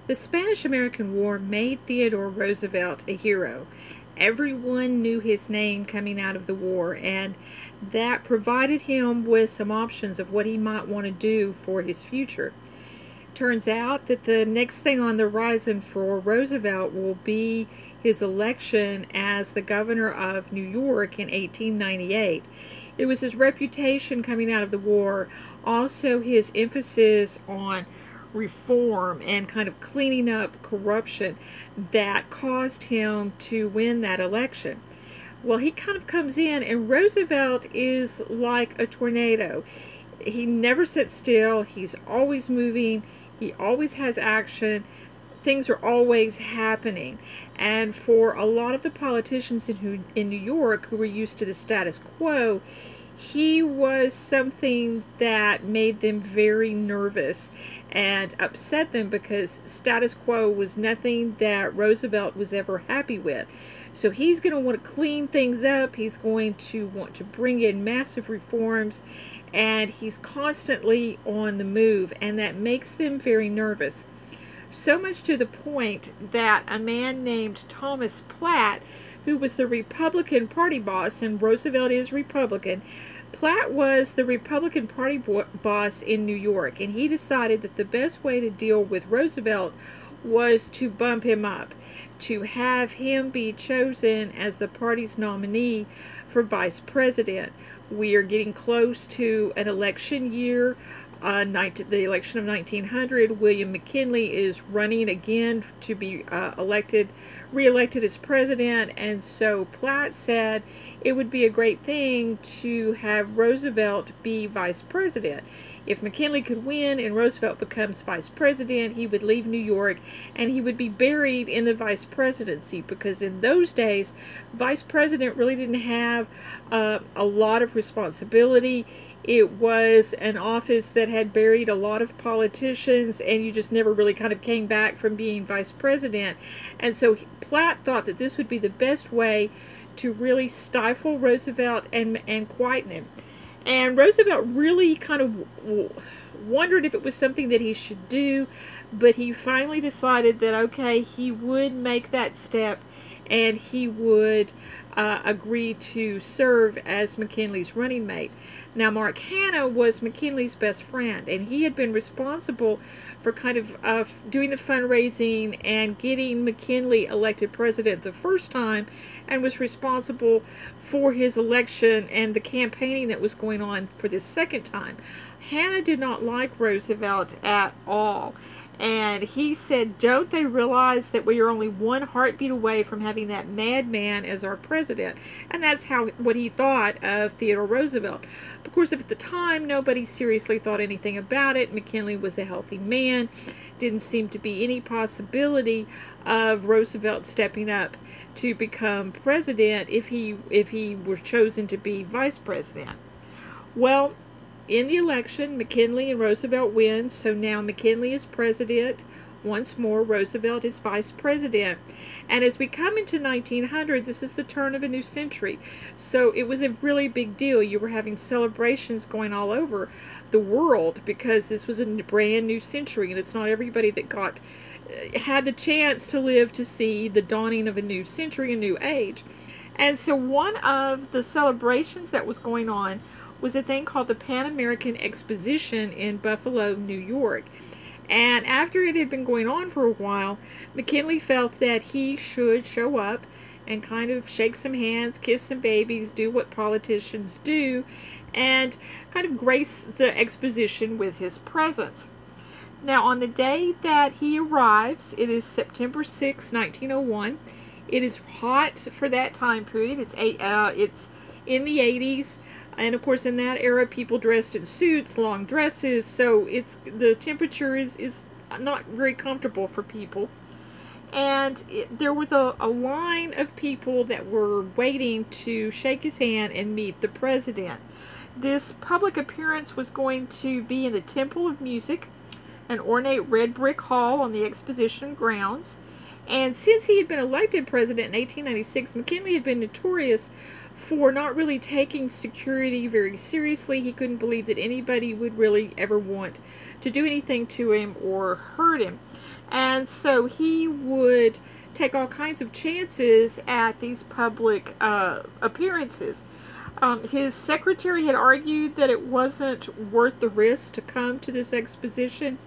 The Spanish-American War made Theodore Roosevelt a hero. Everyone knew his name coming out of the war, and that provided him with some options of what he might want to do for his future. Turns out that the next thing on the horizon for Roosevelt will be his election as the governor of New York in 1898. It was his reputation coming out of the war, also his emphasis on reform and kind of cleaning up corruption that caused him to win that election. Well, he kind of comes in, and Roosevelt is like a tornado. He never sits still. He's always moving. He always has action. Things are always happening. And for a lot of the politicians in New York who were used to the status quo, he was something that made them very nervous and upset them, because status quo was nothing that Roosevelt was ever happy with. So he's going to want to clean things up. He's going to want to bring in massive reforms, and he's constantly on the move, and that makes them very nervous. So much to the point that a man named Thomas Platt, who was the Republican Party boss, and Roosevelt is Republican, Platt was the Republican Party boss in New York, and he decided that the best way to deal with Roosevelt was to bump him up, to have him be chosen as the party's nominee for vice president. We are getting close to an election year. The election of 1900, William McKinley is running again to be re-elected as president, and so Platt said it would be a great thing to have Roosevelt be vice president. If McKinley could win and Roosevelt becomes vice president, he would leave New York and he would be buried in the vice presidency, because in those days, vice president really didn't have a lot of responsibility. It was an office that had buried a lot of politicians, and you just never really kind of came back from being vice president. And so Platt thought that this would be the best way to really stifle Roosevelt and quieten him. And Roosevelt really kind of wondered if it was something that he should do, but he finally decided that, okay, he would make that step, and he would agree to serve as McKinley's running mate. Now, Mark Hanna was McKinley's best friend, and he had been responsible for kind of doing the fundraising and getting McKinley elected president the first time, and was responsible for his election and the campaigning that was going on for the second time. Hanna did not like Roosevelt at all. And he said, don't they realize that we are only one heartbeat away from having that madman as our president? And that's what he thought of Theodore Roosevelt. Of course, at the time, nobody seriously thought anything about it. McKinley was a healthy man. Didn't seem to be any possibility of Roosevelt stepping up to become president if he were chosen to be vice president. Well, in the election, McKinley and Roosevelt win, so now McKinley is president. Once more, Roosevelt is vice president. And as we come into 1900, this is the turn of a new century. So it was a really big deal. You were having celebrations going all over the world because this was a brand new century, and it's not everybody that had the chance to live to see the dawning of a new century, a new age. And so one of the celebrations that was going on was a thing called the Pan American Exposition in Buffalo, New York. And after it had been going on for a while, McKinley felt that he should show up and kind of shake some hands, kiss some babies, do what politicians do, and kind of grace the exposition with his presence. Now, on the day that he arrives, it is September 6, 1901. It is hot for that time period. It's in the 80s. And of course, in that era, people dressed in suits, long dresses, so the temperature is not very comfortable for people. And there was a line of people that were waiting to shake his hand and meet the president. This public appearance was going to be in the Temple of Music, an ornate red brick hall on the exposition grounds. And since he had been elected president in 1896, McKinley had been notorious for not really taking security very seriously. He couldn't believe that anybody would really ever want to do anything to him or hurt him. And so he would take all kinds of chances at these public appearances. His secretary had argued that it wasn't worth the risk to come to this exposition,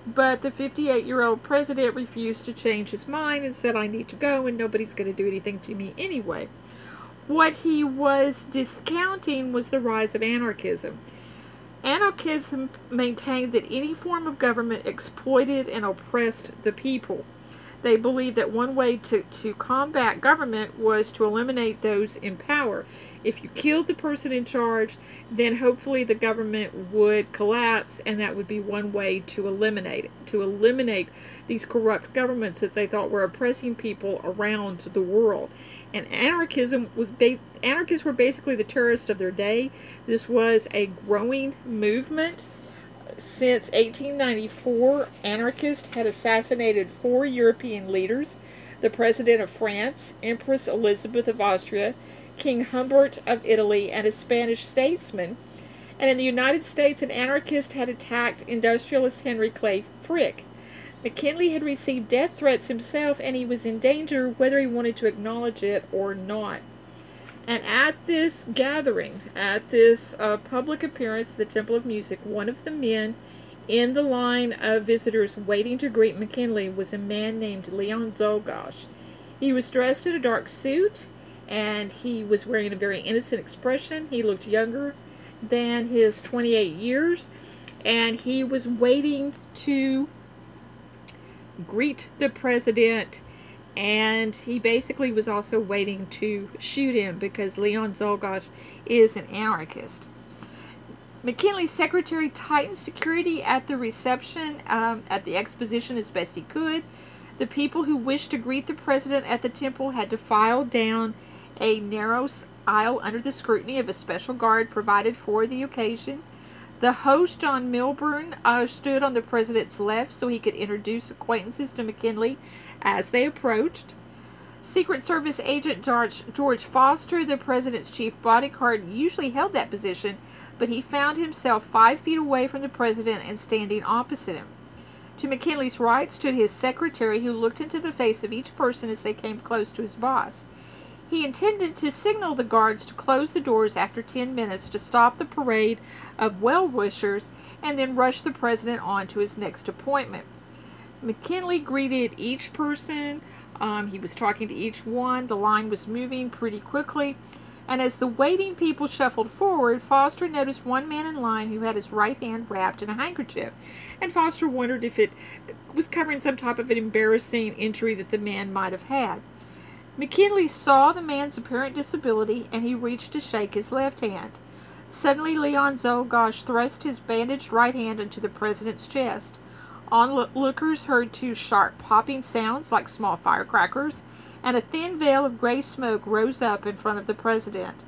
but the 58-year-old president refused to change his mind and said, I need to go and nobody's going to do anything to me anyway. What he was discounting was the rise of anarchism. Anarchism maintained that any form of government exploited and oppressed the people. They believed that one way to combat government was to eliminate those in power. If you killed the person in charge, then hopefully the government would collapse, and that would be one way to eliminate it, to eliminate these corrupt governments that they thought were oppressing people around the world. And anarchists were basically the terrorists of their day. This was a growing movement. Since 1894, anarchists had assassinated 4 European leaders: the President of France, Empress Elizabeth of Austria, King Humbert of Italy, and a Spanish statesman. And in the United States, an anarchist had attacked industrialist Henry Clay Frick. McKinley had received death threats himself, and he was in danger whether he wanted to acknowledge it or not. And at this gathering, at this public appearance at the Temple of Music, one of the men in the line of visitors waiting to greet McKinley was a man named Leon Czolgosz. He was dressed in a dark suit, and he was wearing a very innocent expression. He looked younger than his 28 years, and he was waiting to greet the president, and he basically was also waiting to shoot him because Leon Czolgosz is an anarchist. McKinley's secretary tightened security at the reception at the exposition as best he could. The people who wished to greet the president at the temple had to file down a narrow aisle under the scrutiny of a special guard provided for the occasion. The host, John Milburn, stood on the president's left so he could introduce acquaintances to McKinley as they approached. Secret Service agent George Foster, the president's chief bodyguard, usually held that position, but he found himself 5 feet away from the president and standing opposite him. To McKinley's right stood his secretary, who looked into the face of each person as they came close to his boss. He intended to signal the guards to close the doors after 10 minutes to stop the parade of well-wishers and then rush the president on to his next appointment. McKinley greeted each person. He was talking to each one. The line was moving pretty quickly. And as the waiting people shuffled forward, Foster noticed one man in line who had his right hand wrapped in a handkerchief. And Foster wondered if it was covering some type of an embarrassing injury that the man might have had. McKinley saw the man's apparent disability, and he reached to shake his left hand. Suddenly, Leon Czolgosz thrust his bandaged right hand into the president's chest. Onlookers heard 2 sharp popping sounds like small firecrackers, and a thin veil of gray smoke rose up in front of the president.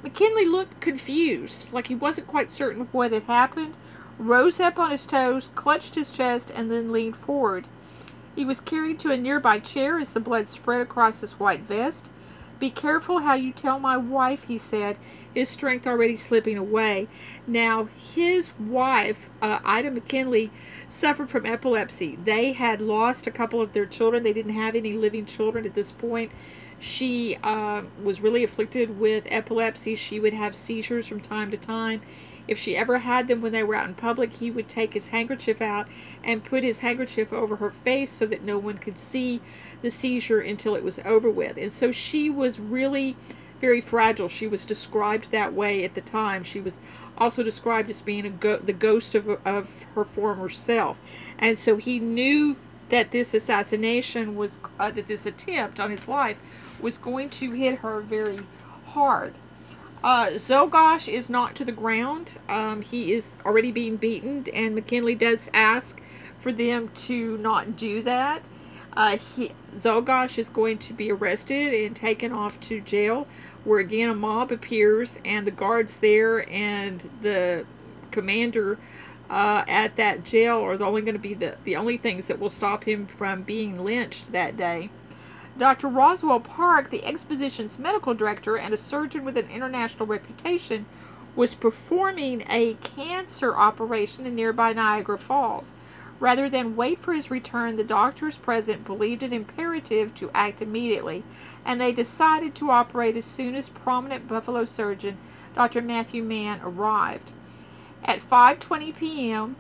McKinley looked confused, like he wasn't quite certain what had happened, rose up on his toes, clutched his chest, and then leaned forward. He was carried to a nearby chair as the blood spread across his white vest. "Be careful how you tell my wife," he said, his strength already slipping away. Now, his wife, Ida McKinley, suffered from epilepsy. They had lost a couple of their children. They didn't have any living children at this point. She was really afflicted with epilepsy. She would have seizures from time to time. If she ever had them when they were out in public, he would take his handkerchief out and put his handkerchief over her face so that no one could see the seizure until it was over with. And so she was really very fragile. She was described that way at the time. She was also described as being the ghost of her former self. And so he knew that this assassination was, that this attempt on his life was going to hit her very hard. Czolgosz is knocked to the ground. He is already being beaten, and McKinley does ask for them to not do that. Czolgosz is going to be arrested and taken off to jail, where again a mob appears, and the guards there and the commander at that jail are only going to be the only things that will stop him from being lynched that day. Dr. Roswell Park, the exposition's medical director and a surgeon with an international reputation, was performing a cancer operation in nearby Niagara Falls. Rather than wait for his return, the doctors present believed it imperative to act immediately, and they decided to operate as soon as prominent Buffalo surgeon Dr. Matthew Mann arrived. At 5:20 p.m.,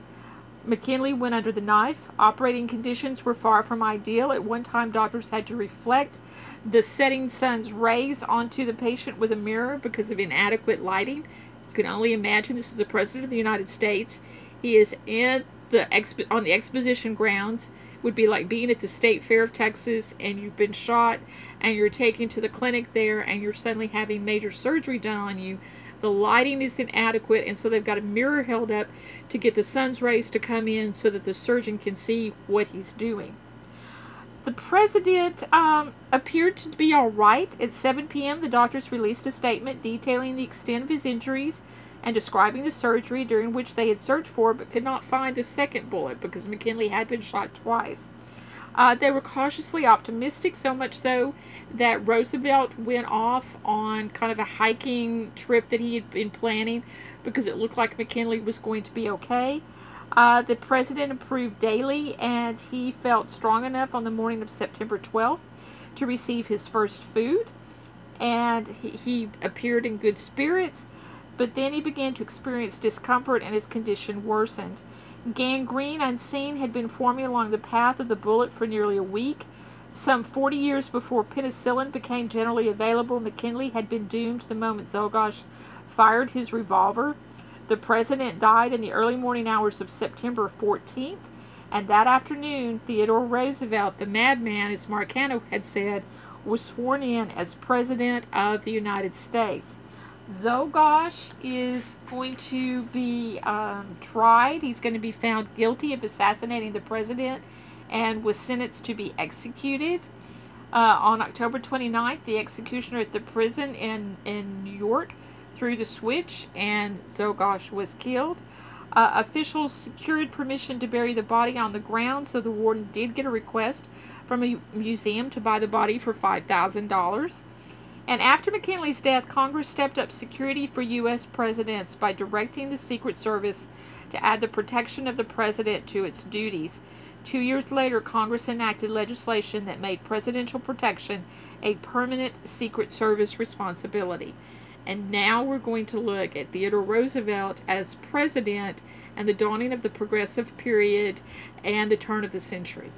McKinley went under the knife. Operating conditions were far from ideal. At one time, doctors had to reflect the setting sun's rays onto the patient with a mirror because of inadequate lighting. You can only imagine, this is the President of the United States. He is on the exposition grounds. It would be like being at the State Fair of Texas and you've been shot and you're taken to the clinic there and you're suddenly having major surgery done on you. The lighting is inadequate, and so they've got a mirror held up to get the sun's rays to come in so that the surgeon can see what he's doing. The president appeared to be all right. At 7 p.m., the doctors released a statement detailing the extent of his injuries and describing the surgery, during which they had searched for but could not find the second bullet because McKinley had been shot twice. They were cautiously optimistic, so much so that Roosevelt went off on kind of a hiking trip that he had been planning because it looked like McKinley was going to be okay. The president improved daily, and he felt strong enough on the morning of September 12th to receive his first food, and he appeared in good spirits, but then he began to experience discomfort and his condition worsened. Gangrene, unseen, had been forming along the path of the bullet for nearly a week. Some 40 years before penicillin became generally available, McKinley had been doomed the moment Czolgosz fired his revolver. The president died in the early morning hours of September 14th, and that afternoon, Theodore Roosevelt, the madman, as Marcano had said, was sworn in as President of the United States. Czolgosz is going to be tried. He's going to be found guilty of assassinating the president and was sentenced to be executed. On October 29th, the executioner at the prison in New York threw the switch and Czolgosz was killed. Officials secured permission to bury the body on the ground, so the warden did get a request from a museum to buy the body for $5,000. And after McKinley's death, Congress stepped up security for U.S. presidents by directing the Secret Service to add the protection of the president to its duties. 2 years later, Congress enacted legislation that made presidential protection a permanent Secret Service responsibility. And now we're going to look at Theodore Roosevelt as president and the dawning of the progressive period and the turn of the century.